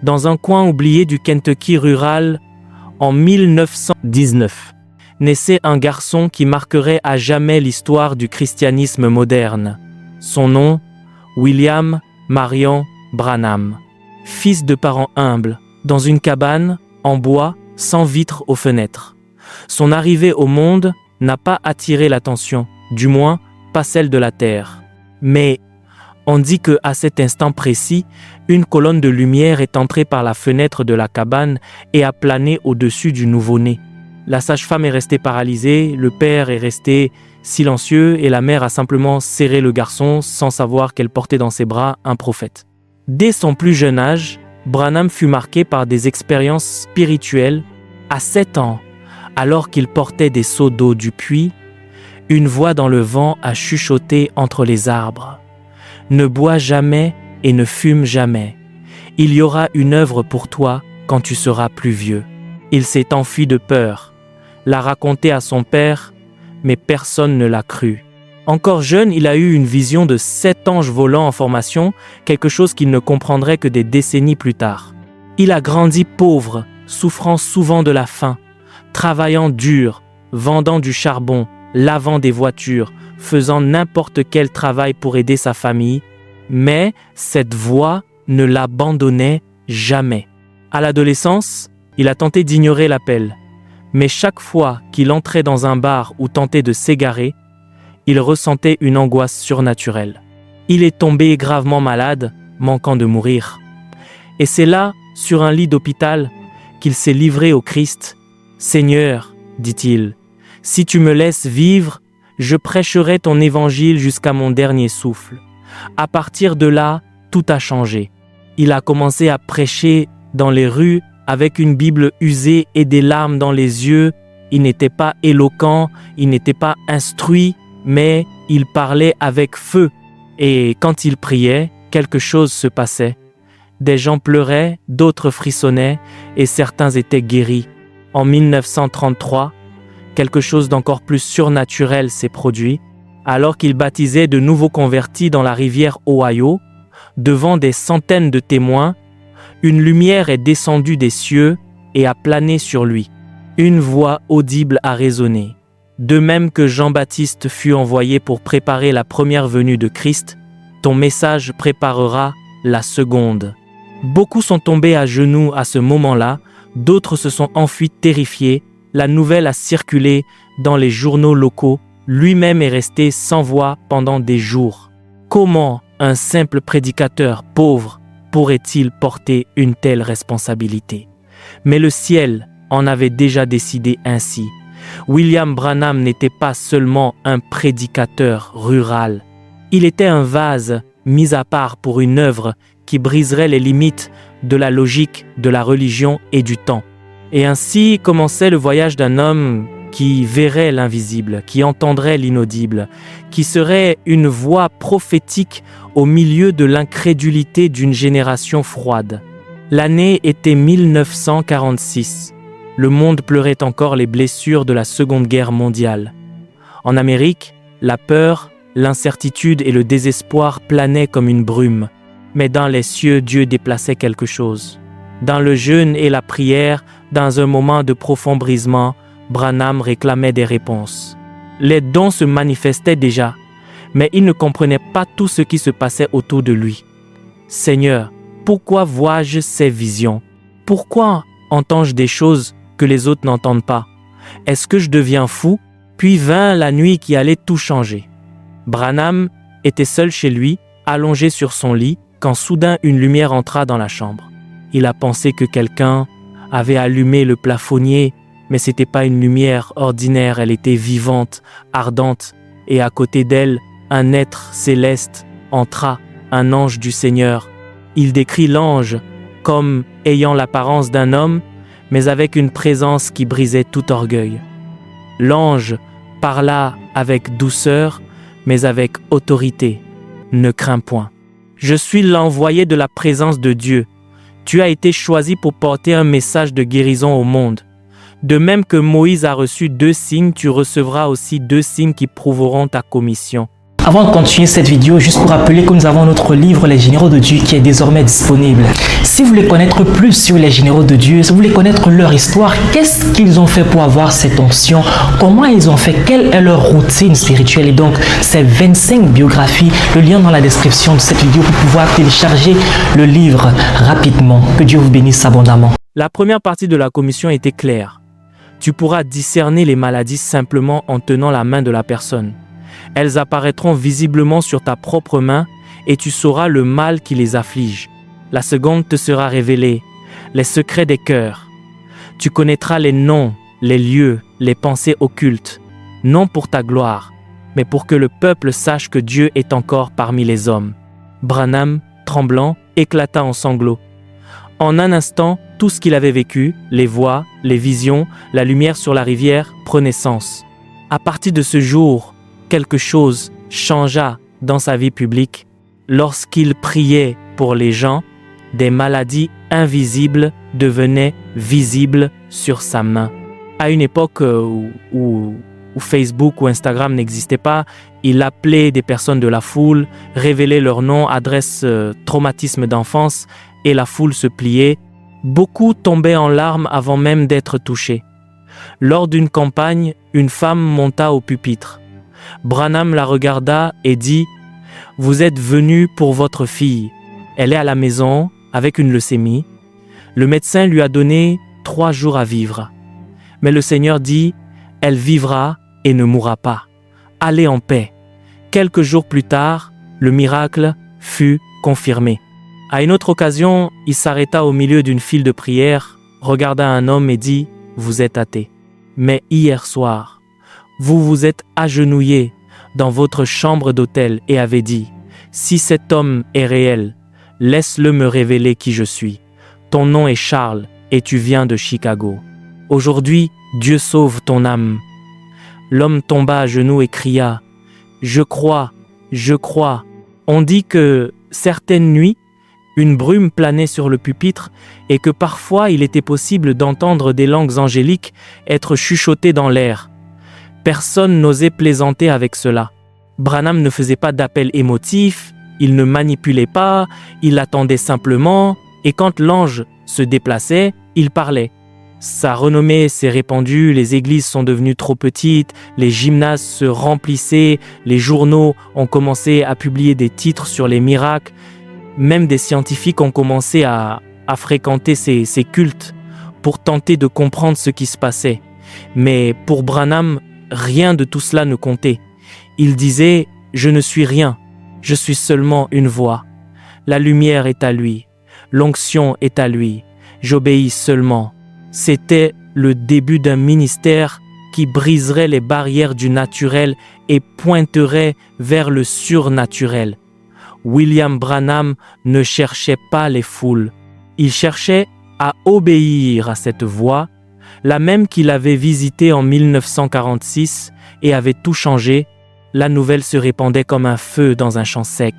dans un coin oublié du Kentucky rural, en 1919, naissait un garçon qui marquerait à jamais l'histoire du christianisme moderne. Son nom, William Marion Branham. Fils de parents humbles, dans une cabane, en bois, sans vitres aux fenêtres. Son arrivée au monde n'a pas attiré l'attention, du moins pas celle de la terre. Mais on dit qu'à cet instant précis, une colonne de lumière est entrée par la fenêtre de la cabane et a plané au-dessus du nouveau-né. La sage-femme est restée paralysée, le père est resté silencieux et la mère a simplement serré le garçon sans savoir qu'elle portait dans ses bras un prophète. Dès son plus jeune âge, Branham fut marqué par des expériences spirituelles. À 7 ans, alors qu'il portait des seaux d'eau du puits, une voix dans le vent a chuchoté entre les arbres. « Ne bois jamais et ne fume jamais. Il y aura une œuvre pour toi quand tu seras plus vieux. » Il s'est enfui de peur, l'a raconté à son père, mais personne ne l'a cru. Encore jeune, il a eu une vision de 7 anges volants en formation, quelque chose qu'il ne comprendrait que des décennies plus tard. Il a grandi pauvre, souffrant souvent de la faim, travaillant dur, vendant du charbon, lavant des voitures, faisant n'importe quel travail pour aider sa famille, mais cette voix ne l'abandonnait jamais. À l'adolescence, il a tenté d'ignorer l'appel, mais chaque fois qu'il entrait dans un bar ou tentait de s'égarer, il ressentait une angoisse surnaturelle. Il est tombé gravement malade, manquant de mourir. Et c'est là, sur un lit d'hôpital, qu'il s'est livré au Christ. « Seigneur, dit-il, si tu me laisses vivre, je prêcherai ton évangile jusqu'à mon dernier souffle. » À partir de là, tout a changé. Il a commencé à prêcher dans les rues avec une Bible usée et des larmes dans les yeux. Il n'était pas éloquent, il n'était pas instruit, mais il parlait avec feu. Et quand il priait, quelque chose se passait. Des gens pleuraient, d'autres frissonnaient, et certains étaient guéris. En 1933, quelque chose d'encore plus surnaturel s'est produit. Alors qu'il baptisait de nouveaux convertis dans la rivière Ohio, devant des centaines de témoins, une lumière est descendue des cieux et a plané sur lui. Une voix audible a résonné. De même que Jean-Baptiste fut envoyé pour préparer la première venue de Christ, ton message préparera la seconde. Beaucoup sont tombés à genoux à ce moment-là, d'autres se sont enfuis terrifiés. La nouvelle a circulé dans les journaux locaux. Lui-même est resté sans voix pendant des jours. Comment un simple prédicateur pauvre pourrait-il porter une telle responsabilité? Mais le ciel en avait déjà décidé ainsi. William Branham n'était pas seulement un prédicateur rural. Il était un vase mis à part pour une œuvre qui briserait les limites de la logique, de la religion et du temps. Et ainsi commençait le voyage d'un homme qui verrait l'invisible, qui entendrait l'inaudible, qui serait une voix prophétique au milieu de l'incrédulité d'une génération froide. L'année était 1946. Le monde pleurait encore les blessures de la Seconde Guerre mondiale. En Amérique, la peur, l'incertitude et le désespoir planaient comme une brume. Mais dans les cieux, Dieu déplaçait quelque chose. Dans le jeûne et la prière, dans un moment de profond brisement, Branham réclamait des réponses. Les dons se manifestaient déjà, mais il ne comprenait pas tout ce qui se passait autour de lui. « Seigneur, pourquoi vois-je ces visions? Pourquoi entends-je des choses que les autres n'entendent pas? Est-ce que je deviens fou? » Puis vint la nuit qui allait tout changer. Branham était seul chez lui, allongé sur son lit, quand soudain une lumière entra dans la chambre. Il a pensé que quelqu'un avait allumé le plafonnier, mais ce n'était pas une lumière ordinaire, elle était vivante, ardente, et à côté d'elle, un être céleste entra, un ange du Seigneur. Il décrit l'ange comme ayant l'apparence d'un homme, mais avec une présence qui brisait tout orgueil. L'ange parla avec douceur, mais avec autorité. « Ne crains point. Je suis l'envoyé de la présence de Dieu. Tu as été choisi pour porter un message de guérison au monde. De même que Moïse a reçu 2 signes, tu recevras aussi 2 signes qui prouveront ta commission. » Avant de continuer cette vidéo, juste pour rappeler que nous avons notre livre Les Généraux de Dieu qui est désormais disponible. Si vous voulez connaître plus sur les Généraux de Dieu, si vous voulez connaître leur histoire, qu'est-ce qu'ils ont fait pour avoir cette onction, comment ils ont fait, quelle est leur routine spirituelle, et donc ces 25 biographies, le lien dans la description de cette vidéo pour pouvoir télécharger le livre rapidement. Que Dieu vous bénisse abondamment. La première partie de la commission était claire. Tu pourras discerner les maladies simplement en tenant la main de la personne. Elles apparaîtront visiblement sur ta propre main et tu sauras le mal qui les afflige. La seconde te sera révélée, les secrets des cœurs. Tu connaîtras les noms, les lieux, les pensées occultes, non pour ta gloire, mais pour que le peuple sache que Dieu est encore parmi les hommes. Branham, tremblant, éclata en sanglots. En un instant, tout ce qu'il avait vécu, les voix, les visions, la lumière sur la rivière, prenait sens. À partir de ce jour, quelque chose changea dans sa vie publique. Lorsqu'il priait pour les gens, des maladies invisibles devenaient visibles sur sa main. À une époque où Facebook ou Instagram n'existaient pas, il appelait des personnes de la foule, révélait leur nom, adresse, traumatisme d'enfance, et la foule se pliait. Beaucoup tombaient en larmes avant même d'être touchés. Lors d'une campagne, une femme monta au pupitre. Branham la regarda et dit « Vous êtes venu pour votre fille. Elle est à la maison avec une leucémie. Le médecin lui a donné 3 jours à vivre. Mais le Seigneur dit « Elle vivra et ne mourra pas. Allez en paix. » Quelques jours plus tard, le miracle fut confirmé. À une autre occasion, il s'arrêta au milieu d'une file de prière, regarda un homme et dit « Vous êtes athée. Mais hier soir, vous vous êtes agenouillé dans votre chambre d'hôtel et avez dit « Si cet homme est réel, laisse-le me révéler qui je suis. Ton nom est Charles et tu viens de Chicago. Aujourd'hui, Dieu sauve ton âme. » L'homme tomba à genoux et cria « Je crois, je crois. » On dit que certaines nuits, une brume planait sur le pupitre et que parfois il était possible d'entendre des langues angéliques être chuchotées dans l'air. Personne n'osait plaisanter avec cela. Branham ne faisait pas d'appel émotif, il ne manipulait pas, il attendait simplement, et quand l'ange se déplaçait, il parlait. Sa renommée s'est répandue, les églises sont devenues trop petites, les gymnases se remplissaient, les journaux ont commencé à publier des titres sur les miracles, même des scientifiques ont commencé à fréquenter ces cultes pour tenter de comprendre ce qui se passait. Mais pour Branham, rien de tout cela ne comptait. Il disait « Je ne suis rien, je suis seulement une voix. La lumière est à lui, l'onction est à lui, j'obéis seulement. » C'était le début d'un ministère qui briserait les barrières du naturel et pointerait vers le surnaturel. William Branham ne cherchait pas les foules. Il cherchait à obéir à cette voix, la même qu'il avait visitée en 1946 et avait tout changé. La nouvelle se répandait comme un feu dans un champ sec.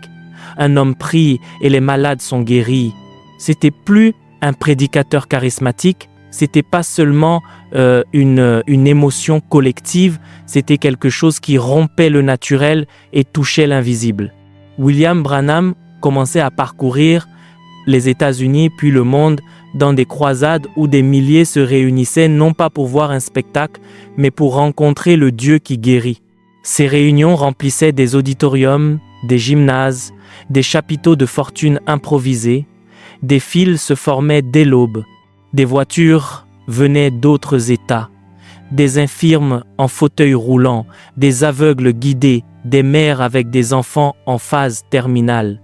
Un homme prie et les malades sont guéris. C'était plus un prédicateur charismatique, c'était pas seulement une émotion collective, c'était quelque chose qui rompait le naturel et touchait l'invisible. William Branham commençait à parcourir les États-Unis puis le monde dans des croisades où des milliers se réunissaient non pas pour voir un spectacle, mais pour rencontrer le Dieu qui guérit. Ces réunions remplissaient des auditoriums, des gymnases, des chapiteaux de fortune improvisés. Des files se formaient dès l'aube. Des voitures venaient d'autres États. Des infirmes en fauteuil roulant, des aveugles guidés, des mères avec des enfants en phase terminale.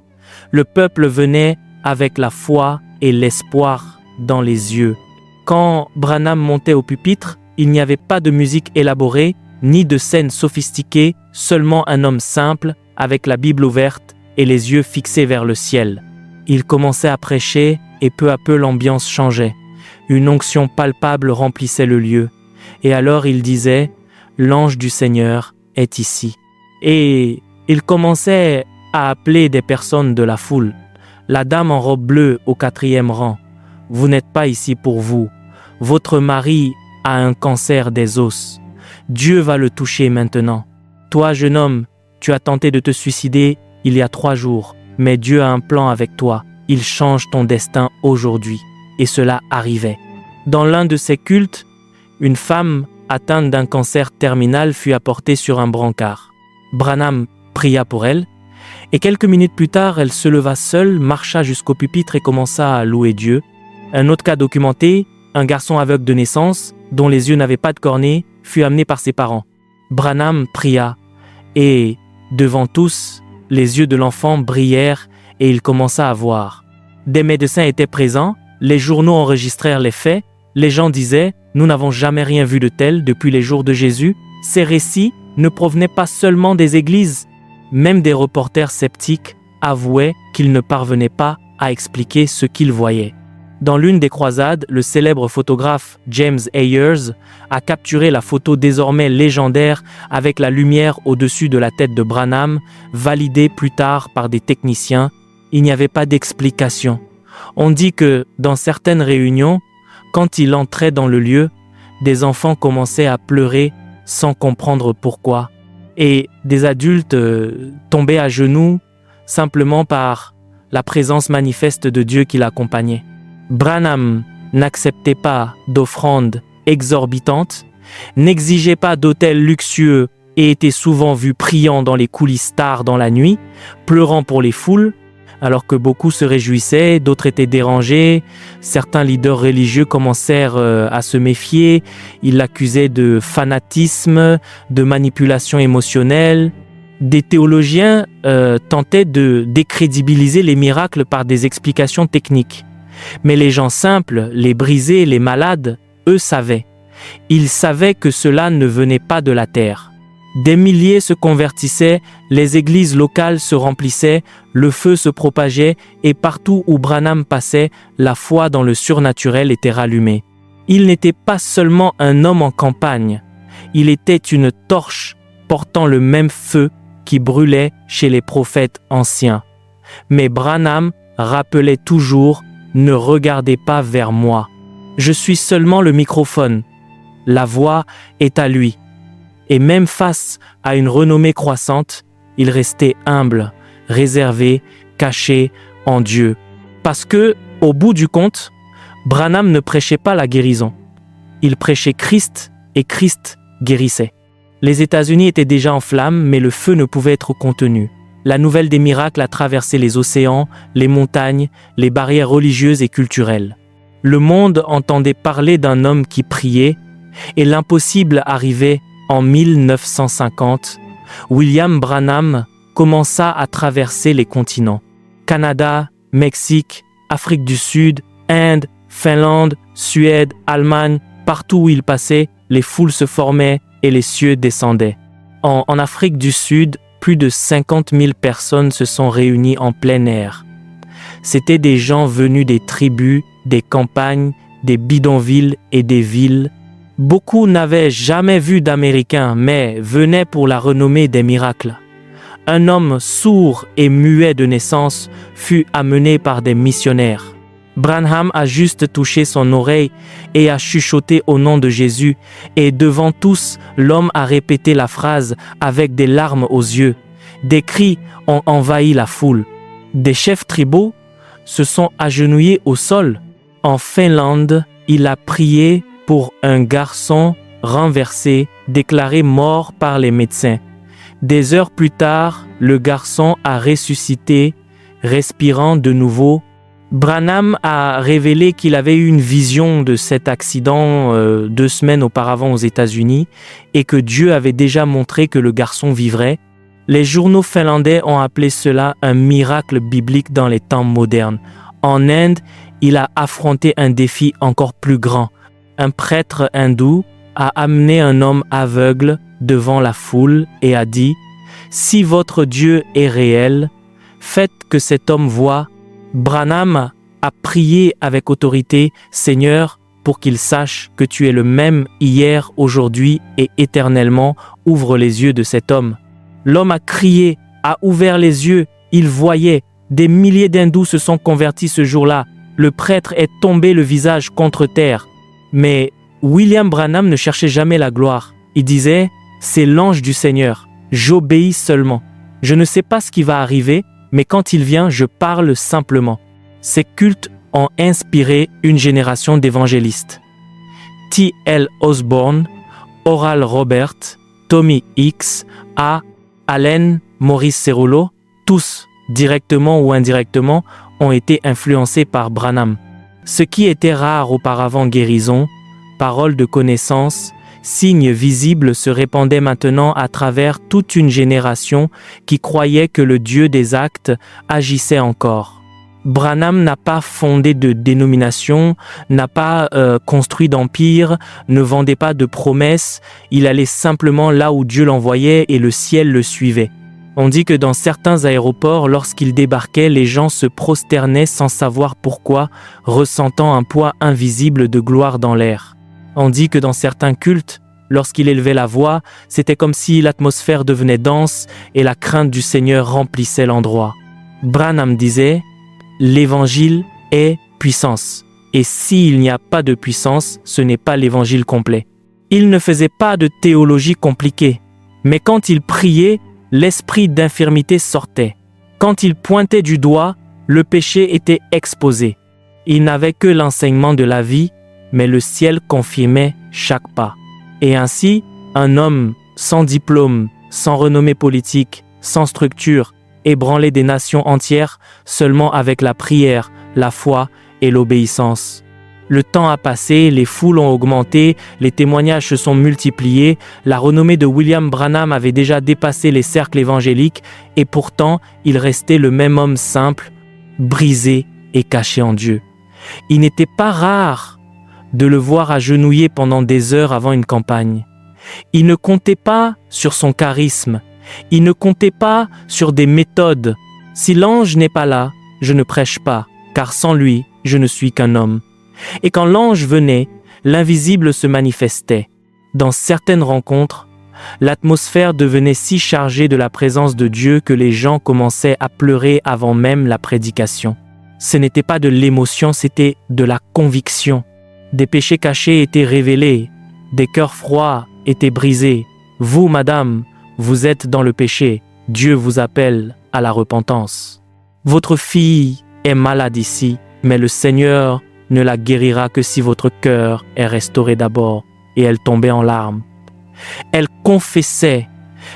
Le peuple venait avec la foi et l'espoir dans les yeux. Quand Branham montait au pupitre, il n'y avait pas de musique élaborée, ni de scène sophistiquée, seulement un homme simple, avec la Bible ouverte et les yeux fixés vers le ciel. Il commençait à prêcher et peu à peu l'ambiance changeait. Une onction palpable remplissait le lieu. Et alors il disait « L'ange du Seigneur est ici ». Et il commençait à appeler des personnes de la foule. La dame en robe bleue au 4e rang. « Vous n'êtes pas ici pour vous. Votre mari a un cancer des os. Dieu va le toucher maintenant. Toi, jeune homme, tu as tenté de te suicider il y a 3 jours, mais Dieu a un plan avec toi. Il change ton destin aujourd'hui. » Et cela arrivait. Dans l'un de ces cultes, une femme atteinte d'un cancer terminal fut apportée sur un brancard. Branham pria pour elle, et quelques minutes plus tard, elle se leva seule, marcha jusqu'au pupitre et commença à louer Dieu. Un autre cas documenté, un garçon aveugle de naissance, dont les yeux n'avaient pas de cornée, fut amené par ses parents. Branham pria, et, devant tous, les yeux de l'enfant brillèrent et il commença à voir. Des médecins étaient présents, les journaux enregistrèrent les faits, les gens disaient « Nous n'avons jamais rien vu de tel depuis les jours de Jésus ». Ces récits ne provenaient pas seulement des églises. Même des reporters sceptiques avouaient qu'ils ne parvenaient pas à expliquer ce qu'ils voyaient. Dans l'une des croisades, le célèbre photographe James Ayers a capturé la photo désormais légendaire avec la lumière au-dessus de la tête de Branham, validée plus tard par des techniciens. Il n'y avait pas d'explication. On dit que, dans certaines réunions, quand il entrait dans le lieu, des enfants commençaient à pleurer sans comprendre pourquoi, et des adultes tombaient à genoux simplement par la présence manifeste de Dieu qui l'accompagnait. Branham n'acceptait pas d'offrandes exorbitantes, n'exigeait pas d'hôtels luxueux et était souvent vu priant dans les coulisses tard dans la nuit, pleurant pour les foules, alors que beaucoup se réjouissaient, d'autres étaient dérangés. Certains leaders religieux commencèrent à se méfier. Ils l'accusaient de fanatisme, de manipulation émotionnelle. Des théologiens tentaient de décrédibiliser les miracles par des explications techniques. Mais les gens simples, les brisés, les malades, eux savaient. Ils savaient que cela ne venait pas de la terre. Des milliers se convertissaient, les églises locales se remplissaient, le feu se propageait et partout où Branham passait, la foi dans le surnaturel était rallumée. Il n'était pas seulement un homme en campagne, il était une torche portant le même feu qui brûlait chez les prophètes anciens. Mais Branham rappelait toujours « Ne regardez pas vers moi. Je suis seulement le microphone. La voix est à lui. » Et même face à une renommée croissante, il restait humble, réservé, caché en Dieu. Parce que, au bout du compte, Branham ne prêchait pas la guérison. Il prêchait Christ et Christ guérissait. Les États-Unis étaient déjà en flammes, mais le feu ne pouvait être contenu. La nouvelle des miracles a traversé les océans, les montagnes, les barrières religieuses et culturelles. Le monde entendait parler d'un homme qui priait, et l'impossible arrivait. En 1950, William Branham commença à traverser les continents. Canada, Mexique, Afrique du Sud, Inde, Finlande, Suède, Allemagne, partout où il passait, les foules se formaient et les cieux descendaient. En Afrique du Sud, plus de 50 000 personnes se sont réunies en plein air. C'étaient des gens venus des tribus, des campagnes, des bidonvilles et des villes. Beaucoup n'avaient jamais vu d'Américains, mais venaient pour la renommée des miracles. Un homme sourd et muet de naissance fut amené par des missionnaires. Branham a juste touché son oreille et a chuchoté au nom de Jésus, et devant tous, l'homme a répété la phrase avec des larmes aux yeux. Des cris ont envahi la foule. Des chefs tribaux se sont agenouillés au sol. En Finlande, il a prié pour un garçon renversé, déclaré mort par les médecins. Des heures plus tard, le garçon a ressuscité, respirant de nouveau. Branham a révélé qu'il avait eu une vision de cet accident 2 semaines auparavant aux États-Unis et que Dieu avait déjà montré que le garçon vivrait. Les journaux finlandais ont appelé cela un miracle biblique dans les temps modernes. En Inde, il a affronté un défi encore plus grand. Un prêtre hindou a amené un homme aveugle devant la foule et a dit « Si votre Dieu est réel, faites que cet homme voie. » Branham a prié avec autorité « Seigneur, pour qu'il sache que tu es le même hier, aujourd'hui et éternellement, ouvre les yeux de cet homme. » L'homme a crié, a ouvert les yeux, il voyait. Des milliers d'hindous se sont convertis ce jour-là. Le prêtre est tombé le visage contre terre. Mais William Branham ne cherchait jamais la gloire. Il disait « C'est l'ange du Seigneur, j'obéis seulement. » Je ne sais pas ce qui va arriver, mais quand il vient, je parle simplement. Ces cultes ont inspiré une génération d'évangélistes. T.L. Osborne, Oral Roberts, Tommy Hicks, A. Allen, Maurice Cerullo, tous, directement ou indirectement, ont été influencés par Branham. Ce qui était rare auparavant, guérison, paroles de connaissance, signes visibles se répandaient maintenant à travers toute une génération qui croyait que le Dieu des actes agissait encore. Branham n'a pas fondé de dénomination, n'a pas construit d'empire, ne vendait pas de promesses, il allait simplement là où Dieu l'envoyait et le ciel le suivait. On dit que dans certains aéroports, lorsqu'il débarquait, les gens se prosternaient sans savoir pourquoi, ressentant un poids invisible de gloire dans l'air. On dit que dans certains cultes, lorsqu'il élevait la voix, c'était comme si l'atmosphère devenait dense et la crainte du Seigneur remplissait l'endroit. Branham disait « L'évangile est puissance, et s'il n'y a pas de puissance, ce n'est pas l'évangile complet. » Il ne faisait pas de théologie compliquée, mais quand il priait, l'esprit d'infirmité sortait. Quand il pointait du doigt, le péché était exposé. Il n'avait que l'enseignement de la vie, mais le ciel confirmait chaque pas. Et ainsi, un homme sans diplôme, sans renommée politique, sans structure, ébranlait des nations entières seulement avec la prière, la foi et l'obéissance. Le temps a passé, les foules ont augmenté, les témoignages se sont multipliés, la renommée de William Branham avait déjà dépassé les cercles évangéliques et pourtant il restait le même homme simple, brisé et caché en Dieu. Il n'était pas rare de le voir agenouillé pendant des heures avant une campagne. Il ne comptait pas sur son charisme, il ne comptait pas sur des méthodes. Si l'ange n'est pas là, je ne prêche pas, car sans lui, je ne suis qu'un homme. Et quand l'ange venait, l'invisible se manifestait. Dans certaines rencontres, l'atmosphère devenait si chargée de la présence de Dieu que les gens commençaient à pleurer avant même la prédication. Ce n'était pas de l'émotion, c'était de la conviction. Des péchés cachés étaient révélés, des cœurs froids étaient brisés. Vous, madame, vous êtes dans le péché, Dieu vous appelle à la repentance. Votre fille est malade ici, mais le Seigneur ne la guérira que si votre cœur est restauré d'abord. Et elle tombait en larmes. Elle confessait.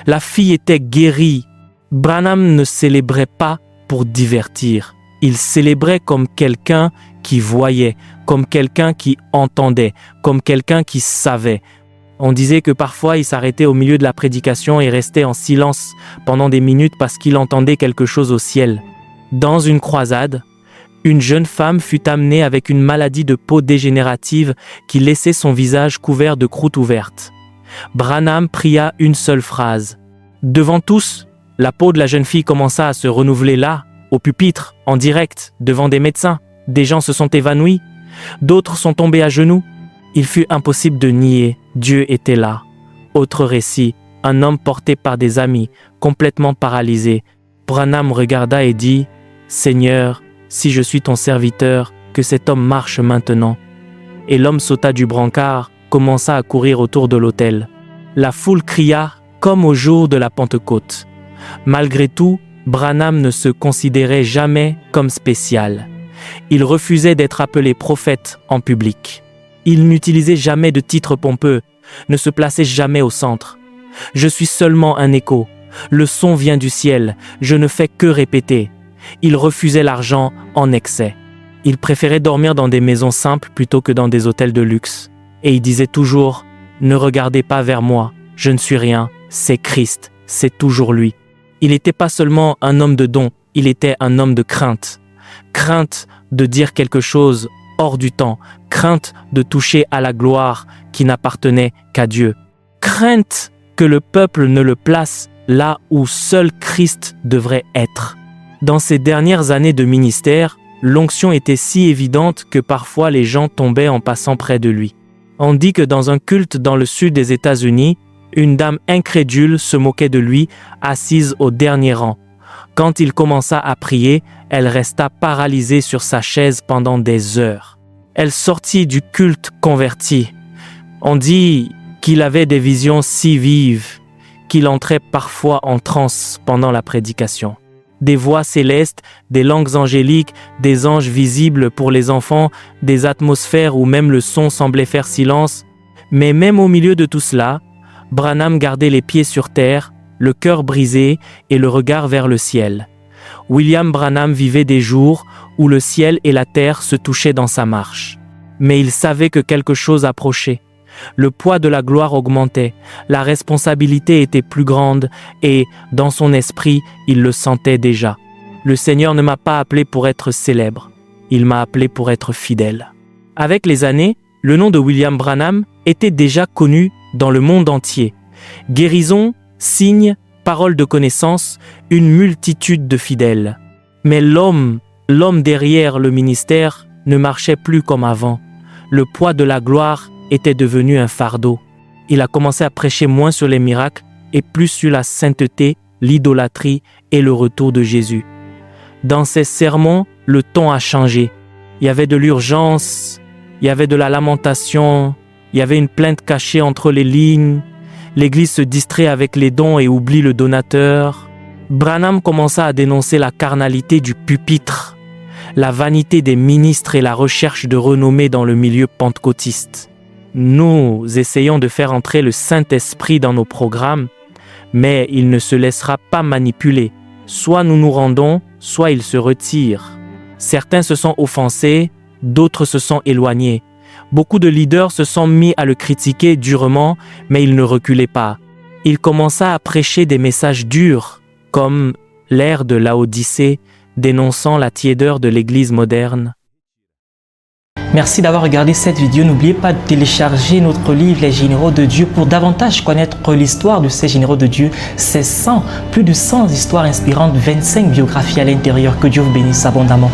La fille était guérie. Branham ne célébrait pas pour divertir. Il célébrait comme quelqu'un qui voyait, comme quelqu'un qui entendait, comme quelqu'un qui savait. On disait que parfois il s'arrêtait au milieu de la prédication et restait en silence pendant des minutes parce qu'il entendait quelque chose au ciel. Dans une croisade, une jeune femme fut amenée avec une maladie de peau dégénérative qui laissait son visage couvert de croûtes ouvertes. Branham pria une seule phrase. Devant tous, la peau de la jeune fille commença à se renouveler là, au pupitre, en direct, devant des médecins. Des gens se sont évanouis, d'autres sont tombés à genoux. Il fut impossible de nier, Dieu était là. Autre récit, un homme porté par des amis, complètement paralysé. Branham regarda et dit « Seigneur, si je suis ton serviteur, que cet homme marche maintenant. » Et l'homme sauta du brancard, commença à courir autour de l'autel. La foule cria comme au jour de la Pentecôte. Malgré tout, Branham ne se considérait jamais comme spécial. Il refusait d'être appelé prophète en public. Il n'utilisait jamais de titre pompeux, ne se plaçait jamais au centre. « Je suis seulement un écho. Le son vient du ciel. Je ne fais que répéter. » Il refusait l'argent en excès. Il préférait dormir dans des maisons simples plutôt que dans des hôtels de luxe. Et il disait toujours « Ne regardez pas vers moi, je ne suis rien, c'est Christ, c'est toujours lui. » Il n'était pas seulement un homme de don, il était un homme de crainte. Crainte de dire quelque chose hors du temps, crainte de toucher à la gloire qui n'appartenait qu'à Dieu. Crainte que le peuple ne le place là où seul Christ devrait être. Dans ses dernières années de ministère, l'onction était si évidente que parfois les gens tombaient en passant près de lui. On dit que dans un culte dans le sud des États-Unis, une dame incrédule se moquait de lui, assise au dernier rang. Quand il commença à prier, elle resta paralysée sur sa chaise pendant des heures. Elle sortit du culte convertie. On dit qu'il avait des visions si vives qu'il entrait parfois en transe pendant la prédication. Des voix célestes, des langues angéliques, des anges visibles pour les enfants, des atmosphères où même le son semblait faire silence. Mais même au milieu de tout cela, Branham gardait les pieds sur terre, le cœur brisé et le regard vers le ciel. William Branham vivait des jours où le ciel et la terre se touchaient dans sa marche. Mais il savait que quelque chose approchait. Le poids de la gloire augmentait, la responsabilité était plus grande et, dans son esprit, il le sentait déjà. Le Seigneur ne m'a pas appelé pour être célèbre, il m'a appelé pour être fidèle. Avec les années, le nom de William Branham était déjà connu dans le monde entier. Guérison, signes, paroles de connaissance, une multitude de fidèles. Mais l'homme derrière le ministère ne marchait plus comme avant. Le poids de la gloire était devenu un fardeau. Il a commencé à prêcher moins sur les miracles et plus sur la sainteté, l'idolâtrie et le retour de Jésus. Dans ses sermons, le ton a changé. Il y avait de l'urgence, il y avait de la lamentation, il y avait une plainte cachée entre les lignes. L'Église se distrait avec les dons et oublie le donateur. Branham commença à dénoncer la carnalité du pupitre, la vanité des ministres et la recherche de renommée dans le milieu pentecôtiste. Nous essayons de faire entrer le Saint-Esprit dans nos programmes, mais il ne se laissera pas manipuler. Soit nous nous rendons, soit il se retire. Certains se sont offensés, d'autres se sont éloignés. Beaucoup de leaders se sont mis à le critiquer durement, mais il ne reculait pas. Il commença à prêcher des messages durs, comme l'ère de Laodicée, dénonçant la tiédeur de l'Église moderne. Merci d'avoir regardé cette vidéo. N'oubliez pas de télécharger notre livre Les Généraux de Dieu pour davantage connaître l'histoire de ces Généraux de Dieu. C'est plus de 100 histoires inspirantes, 25 biographies à l'intérieur. Que Dieu vous bénisse abondamment.